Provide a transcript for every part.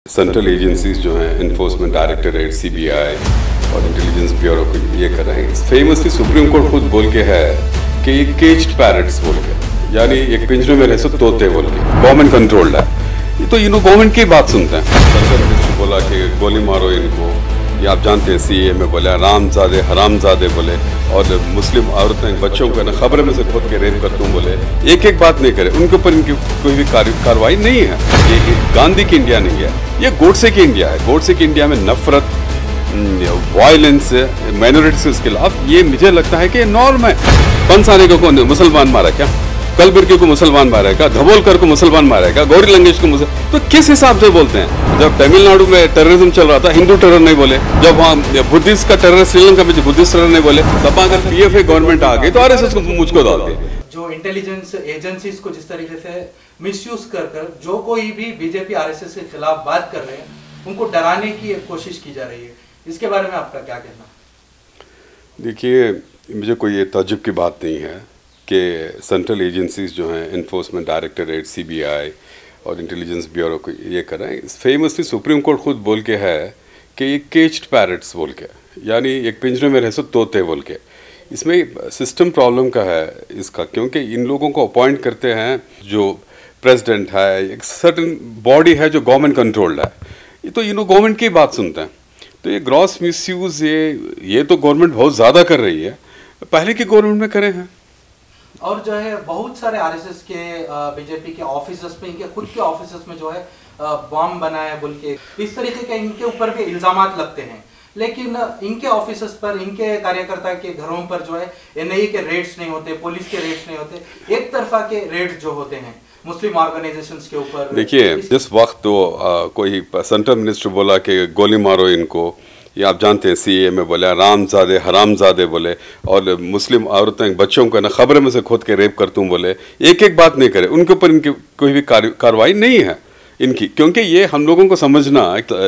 Central agencies जो हैं, enforcement directorate, CBI और इंटेलिजेंस ब्यूरो ये कर रहे हैं। फेमसली सुप्रीम कोर्ट खुद बोल के है कि ये केज्ड पैरट्स बोल के, यानी एक पिंजरे में रह सो तोते बोल के, गवर्नमेंट कंट्रोल्ड है। तो गवर्नमेंट की बात सुनते हैं। सेंट्रल मिनिस्टर बोला कि गोली मारो इनको, ये आप जानते हैं सीए में बोले रामजादे हरामजादे बोले, और मुस्लिम औरतें बच्चों को ना खबर में से खुद के रेप करता हूँ बोले, एक बात नहीं करे, उनके ऊपर इनकी कोई भी कार्रवाई नहीं है। ये गांधी की इंडिया नहीं है, ये गोडसे की इंडिया है। गोडसे की इंडिया में नफरत, वायलेंस, माइनॉरिटीज के खिलाफ, ये मुझे लगता है कि नॉर्म है। पंसाने को मुसलमान मारा क्या, कलबुर्गी को मुसलमान मारेगा, धबोलकर को मुसलमान मारेगा, गौरी लंकेश को तो किस हिसाब से बोलते हैं? जब तमिलनाडु में टेररिज्म चल रहा था, हिंदू टेरर नहीं बोले। जब वहाँ बुद्धिस्ट का टेरर, श्रीलंका में बुद्धिस्ट टेरर नहीं बोले। तब अगर पीएफए गवर्नमेंट आ गई तो आरएसएस को मुझको डालते हैं। जो इंटेलिजेंस एजेंसीज को जिस तरीके से मिसयूज कर जो कोई भी बीजेपी आरएसएस के खिलाफ बात कर रहे हैं, उनको डराने की कोशिश की जा रही है, इसके बारे में आपका क्या कहना? देखिए, मुझे कोई ये ताज्जुब की बात नहीं है कि सेंट्रल एजेंसीज जो हैं, इन्फोर्समेंट डायरेक्टरेट, सीबीआई और इंटेलिजेंस ब्यूरो को ये कर रहे हैं। फेमसली सुप्रीम कोर्ट खुद बोल के है कि ये केज्ड पैरट्स बोल के, यानी एक पिंजरे में रह सो तोते बोल के। इसमें सिस्टम प्रॉब्लम का है इसका, क्योंकि इन लोगों को अपॉइंट करते हैं जो प्रेसिडेंट है, एक सर्टन बॉडी है जो गवर्नमेंट कंट्रोल्ड है। तो गवर्नमेंट की बात सुनते हैं। तो ये ग्रॉस मिसयूज ये तो गवर्नमेंट बहुत ज़्यादा कर रही है, पहले की गवर्नमेंट में करे हैं। और जो है बहुत सारे आरएसएस के बीजेपी के ऑफिसर्स में, इनके खुद के ऑफिसर्स में जो है बॉम्ब बनाया बोल के, इस तरीके के इनके ऊपर भी इल्जामात लगते हैं। लेकिन इनके ऑफिसर्स पर, इनके कार्यकर्ता के घरों पर जो है एनआईए के रेड्स नहीं होते, पुलिस के रेड्स नहीं होते, एक तरफा के रेड्स जो होते हैं मुस्लिम ऑर्गेनाइजेशंस के ऊपर। देखिए, जिस वक्त तो कोई सेंट्रल मिनिस्टर बोला कि गोली मारो इनको, ये आप जानते हैं सीए में बोले रामजादे हरामजादे बोले, और मुस्लिम औरतें बच्चों को ना खबर में से खुद के रेप करता हूँ बोले, एक बात नहीं करे, उनके ऊपर इनकी कोई भी कार्रवाई नहीं है इनकी। क्योंकि ये हम लोगों को समझना,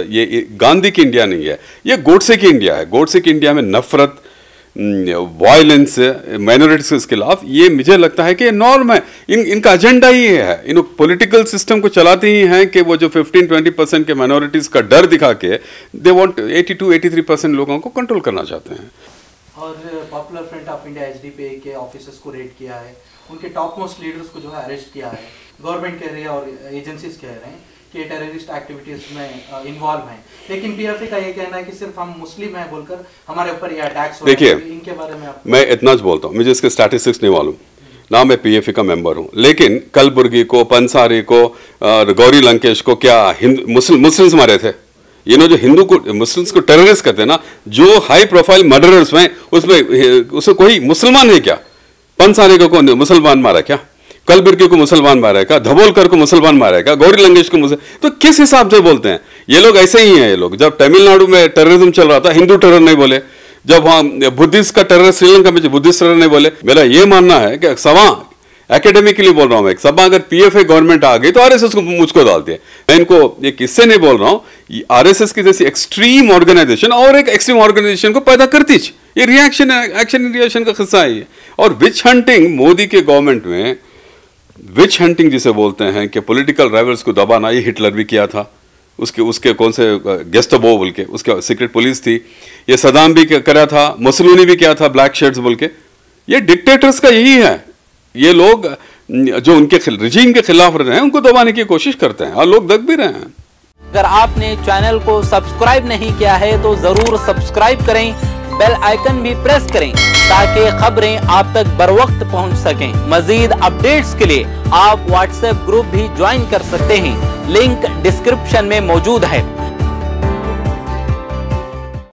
ये गांधी की इंडिया नहीं है, ये गोडसे की इंडिया है। गोडसे की इंडिया में नफरत, वायलेंस, माइनॉरिटीज के खिलाफ, ये मुझे लगता है कि नॉर्म है। इनका एजेंडा ही है। इन पॉलिटिकल सिस्टम को चलाते ही हैं कि वो जो 15-20% के माइनॉरिटीज का डर दिखा के दे वांट 82-83% लोगों को कंट्रोल करना चाहते हैं। और popular front of India HDP के ऑफिसर्स को रेड किया है, उनके टॉप मोस्ट लीडर्स को जो है अरेस्ट किया है। गवर्नमेंट कह रही है और एजेंसीज कह रहे हैं कि टेररिस्ट एक्टिविटीज में इन्वॉल्व हैं, लेकिन पीएफए का ये कहना है कि सिर्फ हम मुस्लिम हैं बोलकर हमारे ऊपर ये अटैक्स हो रहे हैं। इनके बारे में आप? मैं इतना बोलता हूँ, मुझे इसके स्टैटिस्टिक्स नहीं मालूम ना, मैं पीएफए का मेंबर हूँ, लेकिन कलबुर्गी को, पंसारी को, गौरी लंकेश को क्या मुस्लिम्स मारे थे? जो हिंदू को, मुस्लिम्स को टेररिस्ट कहते हैं ना, जो हाई प्रोफाइल मर्डरर्स में, उसमें कोई मुसलमान है क्या? पंसारी को मुसलमान मारा क्या, कलबुर्गी को मुसलमान मारेगा, धबोलकर को मुसलमान मारेगा, गौरी लंकेश को तो किस हिसाब से बोलते हैं? ये लोग ऐसे ही हैं। ये लोग जब तमिलनाडु में टेररिज्म चल रहा था, हिंदू टेरर नहीं बोले। जब वहाँ बुद्धिस्ट का टेरर, श्रीलंका में बुद्धिस्ट टेरर नहीं बोले। मेरा ये मानना है कि सवा एकेडमिकली बोल रहा हूँ मैं, सभा अगर पीएफए गवर्नमेंट आ गई तो आरएसएस को मुझको डालती है। मैं इनको एक किस्से नहीं बोल रहा हूँ, आरएसएस की जैसी एक्सट्रीम ऑर्गेनाइजेशन और एक एक्सट्रीम ऑर्गेनाइजेशन को पैदा करती, ये रिएक्शन है, एक्शन रिएक्शन का किस्सा है। और विच हंटिंग मोदी के गवर्नमेंट में, विच हंटिंग जिसे बोलते हैं कि पॉलिटिकल राइवल्स को दबाना, ये हिटलर भी किया था। उसके कौन से गेस्टापो बोल के, उसके सीक्रेट पुलिस थी। ये सदाम भी करा था, मुसोलिनी भी किया था, ब्लैक शर्ट्स बोल के। ये डिक्टेटर्स का यही है। ये लोग जो उनके रिजीम के खिलाफ रहे हैं, उनको दबाने की कोशिश करते हैं और लोग दब भी रहे हैं। अगर आपने चैनल को सब्सक्राइब नहीं किया है तो जरूर सब्सक्राइब करें, बेल आइकन भी प्रेस करें ताकि खबरें आप तक बर वक्त पहुंच सकें। मजीद अपडेट्स के लिए आप व्हाट्सएप ग्रुप भी ज्वाइन कर सकते हैं, लिंक डिस्क्रिप्शन में मौजूद है।